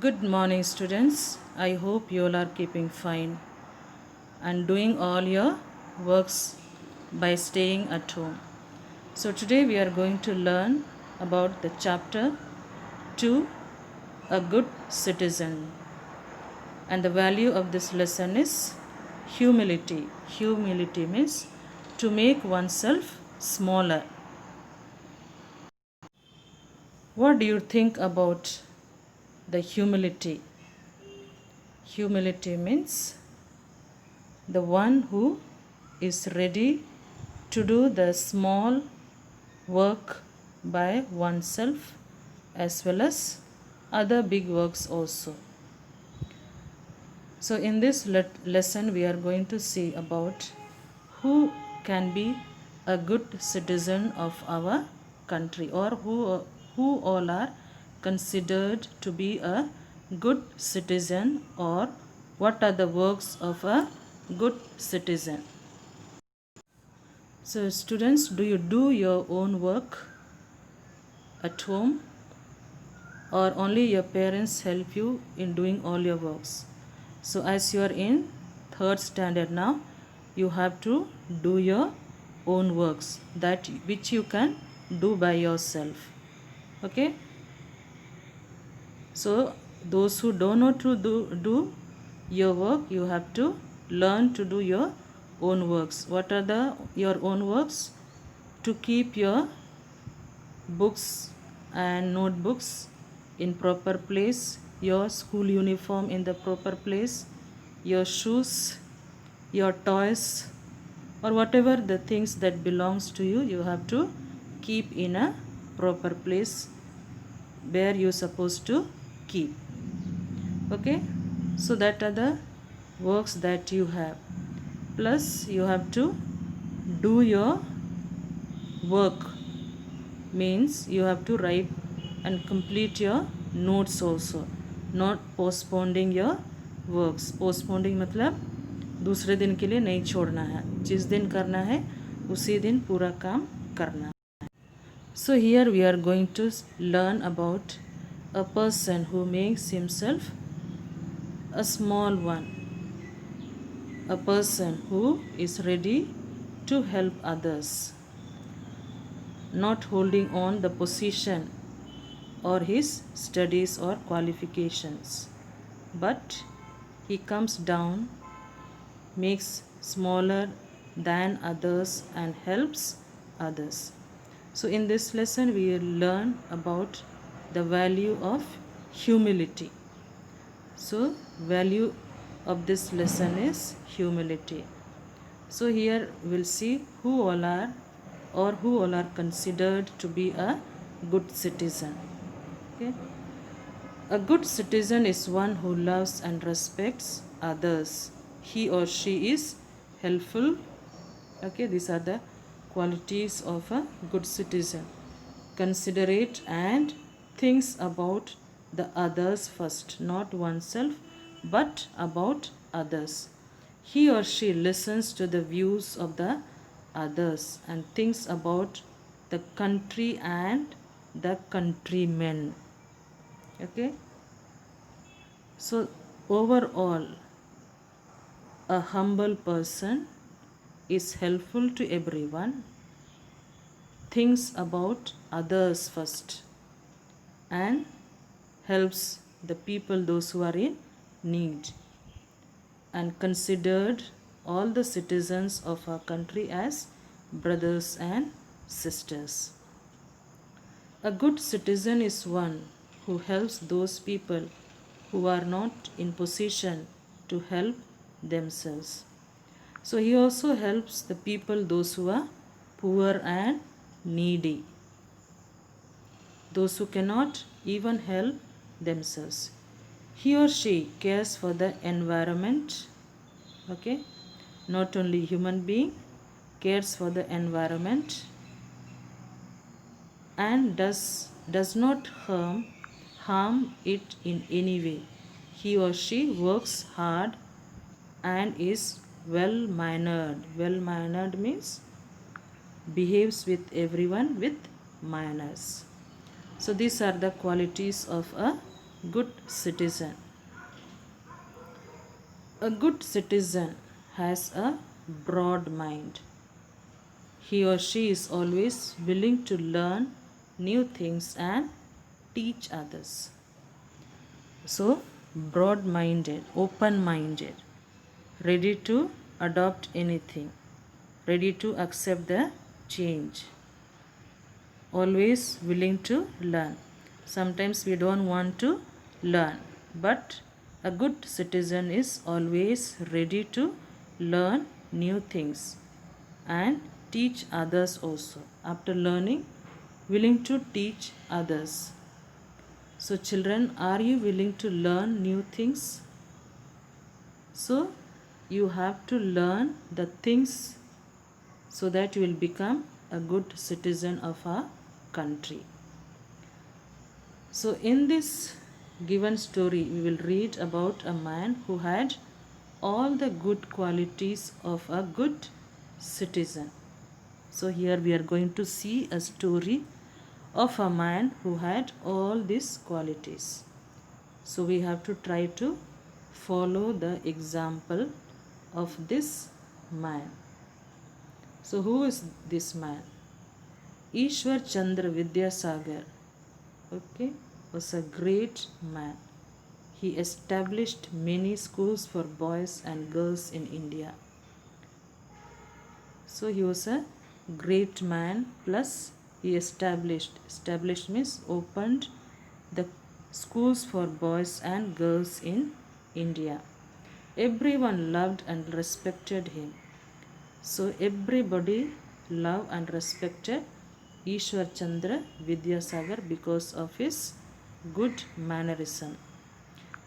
Good morning, students. I hope you all are keeping fine and doing all your works by staying at home. So, today we are going to learn about the chapter 2, A Good Citizen. And the value of this lesson is humility. Humility means to make oneself smaller. What do you think about the humility? Humility means the one who is ready to do the small work by oneself as well as other big works also. So, in this lesson, we are going to see about who can be a good citizen of our country, or who all are considered to be a good citizen, or what are the works of a good citizen. So, students, do you do your own work at home, or only your parents help you in doing all your works? So, as you are in third standard now, you have to do your own works that which you can do by yourself. Okay. So, those who don't know to do your work, you have to learn to do your own works. What are your own works? To keep your books and notebooks in proper place, your school uniform in the proper place, your shoes, your toys, or whatever the things that belongs to you, you have to keep in a proper place where you're supposed to keep. Okay, so that are the works that you have. Plus you have to do your work, means you have to write and complete your notes also, not postponing your works. Postponing मतलब दूसरे दिन के लिए नहीं छोड़ना है, जिस दिन करना है उसी दिन पूरा काम करना है. So here we are going to learn about a person who makes himself a small one, a person who is ready to help others, not holding on the position or his studies or qualifications, but he comes down, makes smaller than others, and helps others. So, in this lesson, we will learn about the value of humility. So, value of this lesson is humility. So, here we'll see who all are, or who all are considered to be a good citizen. Okay. A good citizen is one who loves and respects others. He or she is helpful. Okay, these are the qualities of a good citizen. Considerate and thinks about the others first, not oneself, but about others. He or she listens to the views of the others and thinks about the country and the countrymen. Okay. So, overall, a humble person is helpful to everyone, thinks about others first, and helps the people, those who are in need, and considered all the citizens of our country as brothers and sisters. A good citizen is one who helps those people who are not in position to help themselves. So he also helps the people, those who are poor and needy, those who cannot even help themselves. He or she cares for the environment. Okay, not only human being, cares for the environment, and does not harm it in any way. He or she works hard and is well mannered. Well mannered means behaves with everyone with manners. So these are the qualities of a good citizen. A good citizen has a broad mind. He or she is always willing to learn new things and teach others. So, broad minded, open minded, ready to adopt anything, ready to accept the change, always willing to learn. Sometimes we don't want to learn, but a good citizen is always ready to learn new things and teach others also. After learning, willing to teach others. So, children, are you willing to learn new things? So, you have to learn the things so that you will become a good citizen of our country. So, in this given story, we will read about a man who had all the good qualities of a good citizen. So, here we are going to see a story of a man who had all these qualities. So, we have to try to follow the example of this man. So, who is this man? Ishwar Chandra Vidyasagar, okay, was a great man. He established many schools for boys and girls in India. So he was a great man, plus he established means opened the schools for boys and girls in India. Everyone loved and respected him. So everybody loved and respected Ishwar Chandra Vidyasagar because of his good mannerism.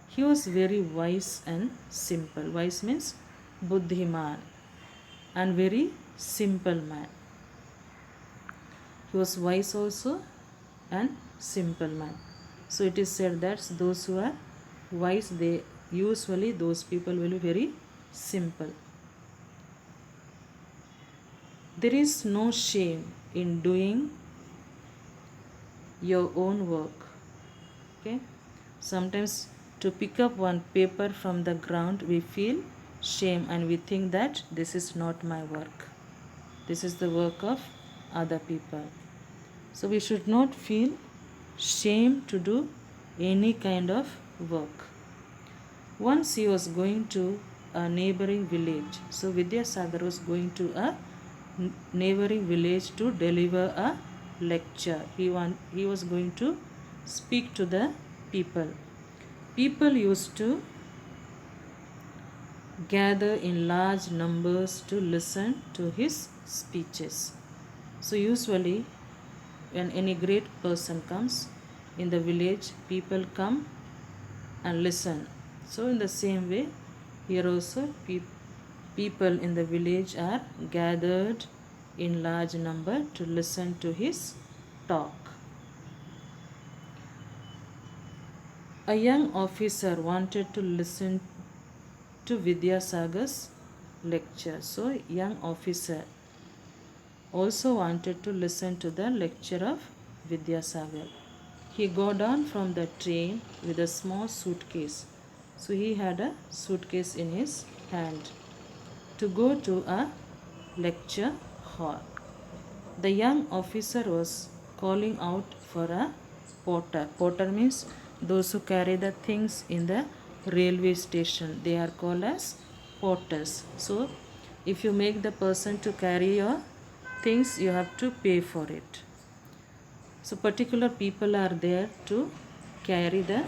He was very wise and simple. Wise means buddhiman, and very simple man. He was wise also and simple man. So it is said that those who are wise, they usually those people will be very simple. There is no shame in doing your own work. Okay, sometimes to pick up one paper from the ground, we feel shame and we think that this is not my work, this is the work of other people. So we should not feel shame to do any kind of work. Once he was going to a neighboring village. So Vidyasagar was going to a neighboring village to deliver a lecture. He was going to speak to the people. People used to gather in large numbers to listen to his speeches. So usually when any great person comes in the village, people come and listen. So in the same way, here also people in the village are gathered in large number to listen to his talk. A young officer wanted to listen to Vidyasagar's lecture. So young officer also wanted to listen to the lecture of Vidyasagar. He got down from the train with a small suitcase. So he had a suitcase in his hand to go to a lecture hall. The young officer was calling out for a porter. Porter means those who carry the things in the railway station. They are called as porters. So if you make the person to carry your things, you have to pay for it. So particular people are there to carry the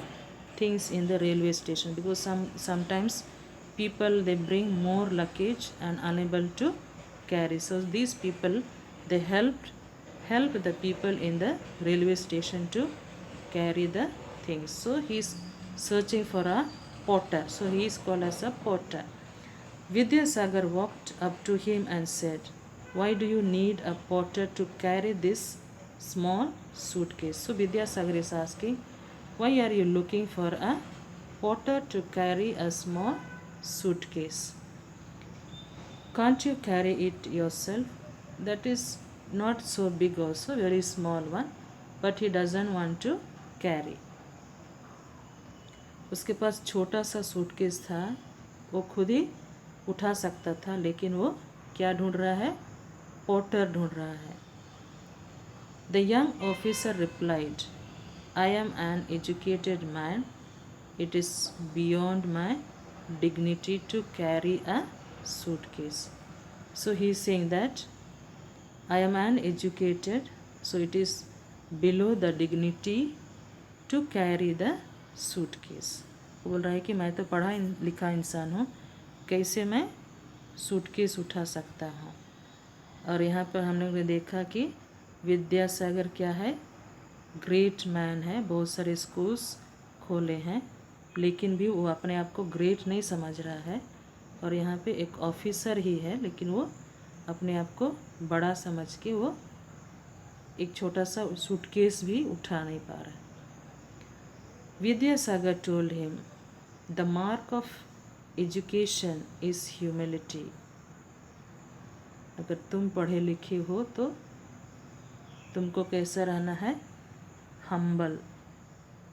things in the railway station, because sometimes people they bring more luggage and unable to carry. So these people they help the people in the railway station to carry the things. So he is searching for a porter. So he is called as a porter. Vidyasagar walked up to him and said, "Why do you need a porter to carry this small suitcase?" So Vidyasagar is asking, why are you looking for a porter to carry a small suitcase? Can't you carry it yourself? That is not so big also, very small one, but he doesn't want to carry. उसके पास छोटा सा suitcase था, वो खुद ही उठा सकता था, लेकिन वो क्या ढूंढ रहा है? पोर्टर ढूंढ रहा है। The young officer replied, I am an educated man, it is beyond my dignity to carry a suitcase. So he is saying that I am an educated, so it is below the dignity to carry the suitcase. वो बोल रहा है कि मैं तो पढ़ा लिखा इंसान हूँ, कैसे मैं सूटकेस उठा सकता हूँ। और यहाँ पर हम लोग ने देखा कि विद्यासागर क्या है? ग्रेट मैन है, बहुत सारे स्कूल्स खोले हैं, लेकिन भी वो अपने आप को ग्रेट नहीं समझ रहा है। और यहाँ पे एक ऑफिसर ही है, लेकिन वो अपने आप को बड़ा समझ के वो एक छोटा सा सूटकेस भी उठा नहीं पा रहा है। Vidyasagar told him, the mark of education is humility. अगर तुम पढ़े लिखे हो तो तुमको कैसा रहना है? हम्बल,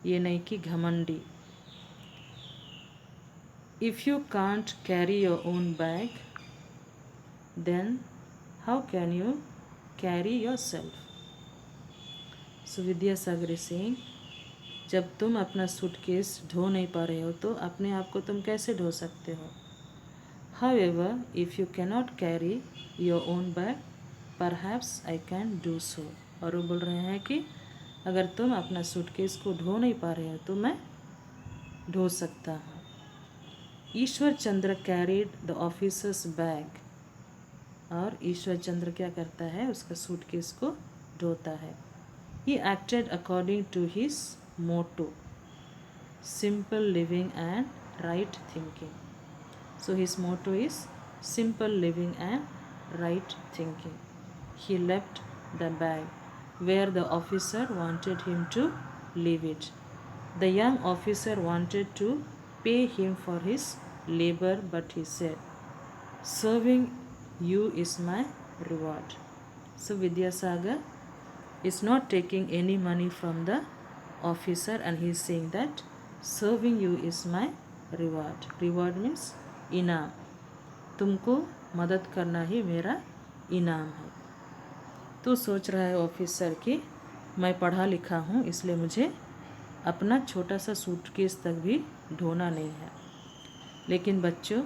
ये नहीं कि घमंडी। If you can't carry your own bag, then how can you carry yourself? So Vidyasagar is saying, जब तुम अपना सूटकेस ढो नहीं पा रहे हो तो अपने आप को तुम कैसे ढो सकते हो? However, if you cannot carry your own bag, perhaps I can do so. और वो बोल रहे हैं कि अगर तुम अपना सूटकेस को ढो नहीं पा रहे हो तो मैं ढो सकता हूँ। Ishwar Chandra carried the officers bag, और ईश्वर चंद्र क्या करता है? उसका सूटकेस को ढोता है। He acted according to his motto, simple living and right thinking. So his motto is simple living and right thinking. He left the bag where the officer wanted him to leave it. The young officer wanted to pay him for his labor, but he said, serving you is my reward. So Vidyasagar is not taking any money from the officer, and he is saying that serving you is my reward. Reward means इनाम, तुमको मदद करना ही मेरा इनाम है। तो सोच रहा है ऑफिसर कि मैं पढ़ा लिखा हूँ, इसलिए मुझे अपना छोटा सा सूटकेस तक भी ढोना नहीं है। लेकिन बच्चों,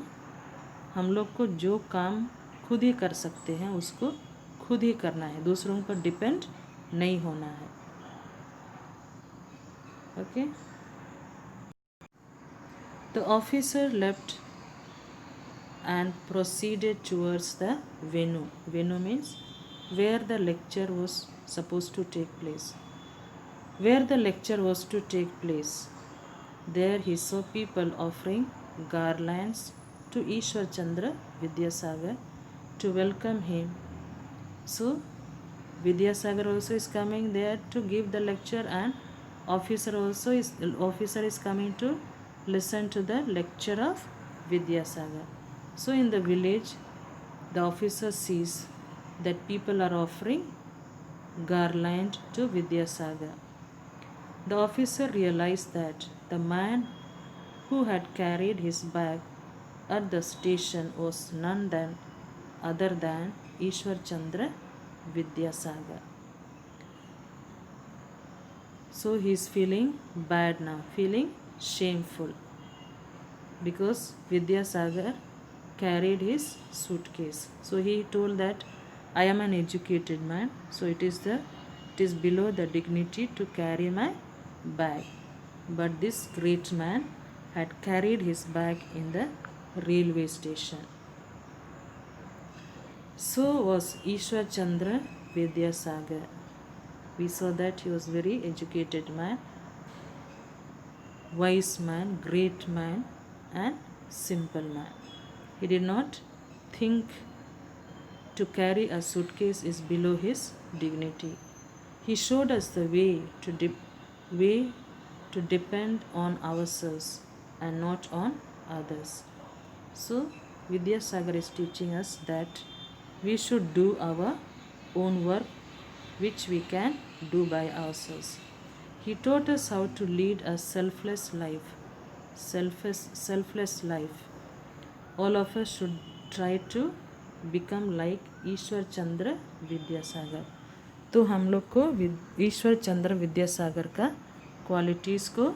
हम लोग को जो काम खुद ही कर सकते हैं उसको खुद ही करना है, दूसरों पर डिपेंड नहीं होना है। Okay. The officer left and proceeded towards the venue. Venue means where the lecture was suppose to take place. Where the lecture was to take place, there he saw people offering garlands to Ishwar Chandra Vidyasagar to welcome him. So Vidyasagar also is coming there to give the lecture, and officer is coming to listen to the lecture of Vidyasagar. So in the village, the officer sees that people are offering garland to Vidyasagar. The officer realized that the man who had carried his bag at the station was none other than Ishwar Chandra Vidyasagar. So he is feeling bad now, feeling shameful, because Vidyasagar carried his suitcase. So he told that I am an educated man, so it is below the dignity to carry my bag. But this great man had carried his bag in the railway station. So was Ishwar Chandra Vidyasagar. We saw that he was very educated man, wise man, great man, and simple man. He did not think to carry a suitcase is below his dignity. He showed us the way to depend on ourselves and not on others. So Vidyasagar is teaching us that we should do our own work which we can do by ourselves. He taught us how to lead a selfless life selfless life. All of us should try to become like Ishwar Chandra Vidyasagar. तो हम लोग को ईश्वर चंद्र विद्यासागर का qualities को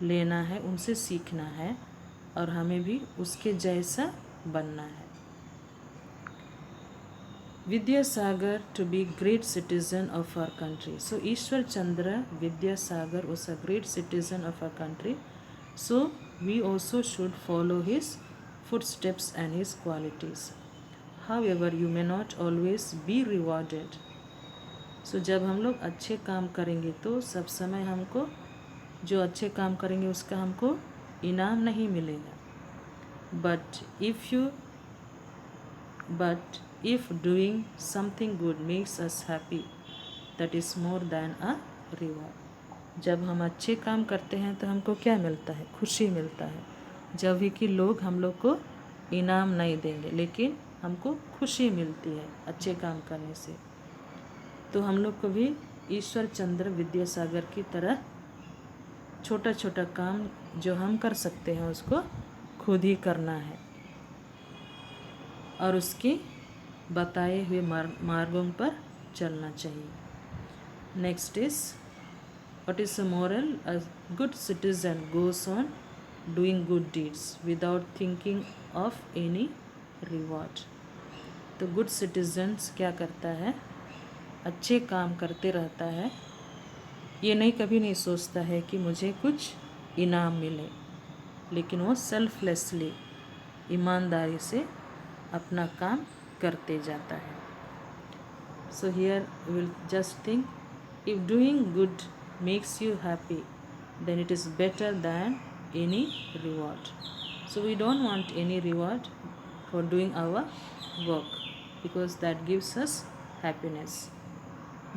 लेना है, उनसे सीखना है और हमें भी उसके जैसा बनना है. Vidyasagar to be great citizen of our country. So Ishwar Chandra Vidyasagar was a great citizen of our country. So we also should follow his footsteps and his qualities. However, you may not always be rewarded. So जब हम लोग अच्छे काम करेंगे तो सब समय हमको जो अच्छे काम करेंगे उसका हमको इनाम नहीं मिलेगा. But if doing something good makes us happy, that is more than a reward. जब हम अच्छे काम करते हैं तो हमको क्या मिलता है? खुशी मिलता है. जब भी कि लोग हम लोग को इनाम नहीं देंगे, लेकिन हमको खुशी मिलती है अच्छे काम करने से. तो हम लोग को भी ईश्वर चंद्र विद्यासागर की तरह छोटा छोटा काम जो हम कर सकते हैं उसको खुद ही करना है और उसकी बताए हुए मार्गों पर चलना चाहिए. Next is what is the moral? A good citizen goes on doing good deeds without thinking of any reward. तो गुड सिटीजन्स क्या करता है? अच्छे काम करते रहता है. ये नहीं कभी नहीं सोचता है कि मुझे कुछ इनाम मिले, लेकिन वो सेल्फलेसली ईमानदारी से अपना काम करते जाता है. So here will just think, if doing good makes you happy then it is better than any reward. So we don't want any reward for doing our work because that gives us happiness.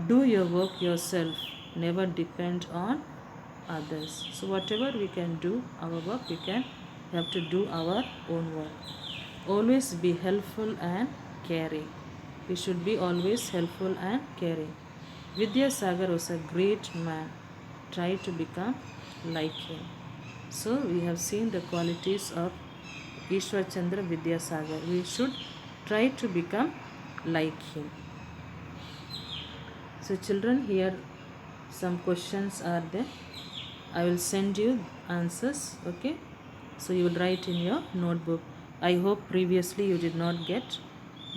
Do your work yourself, never depend on others. So whatever we can do our work, we have to do our own work. Always be helpful and caring. We should be always helpful and caring. Vidyasagar was a great man. Try to become like him. So we have seen the qualities of Ishwar Chandra Vidyasagar. We should try to become like him. So children, here some questions are there. I will send you answers. Okay, so you will write in your notebook. I hope previously you did not get,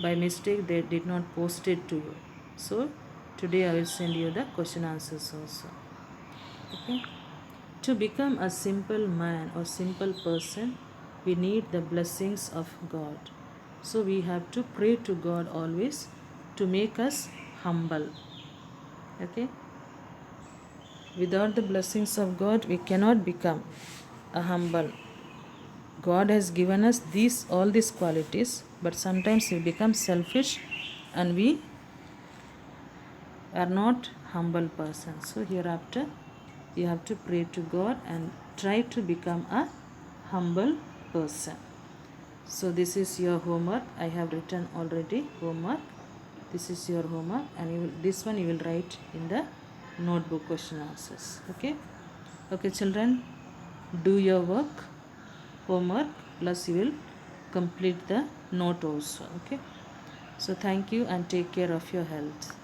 by mistake they did not post it to you. So today I will send you the question answers also. Okay, to become a simple man or simple person, we need the blessings of God. So we have to pray to God always to make us humble. Okay, without the blessings of God we cannot become a humble. God has given us all these qualities, but sometimes we become selfish and we are not humble persons. So hereafter you have to pray to God and try to become a humble person. So this is your homework. I have written already homework. This is your homework, and this one you will write in the notebook question answers. Okay children, do your work, homework, plus you will complete the note also. Okay, so thank you and take care of your health.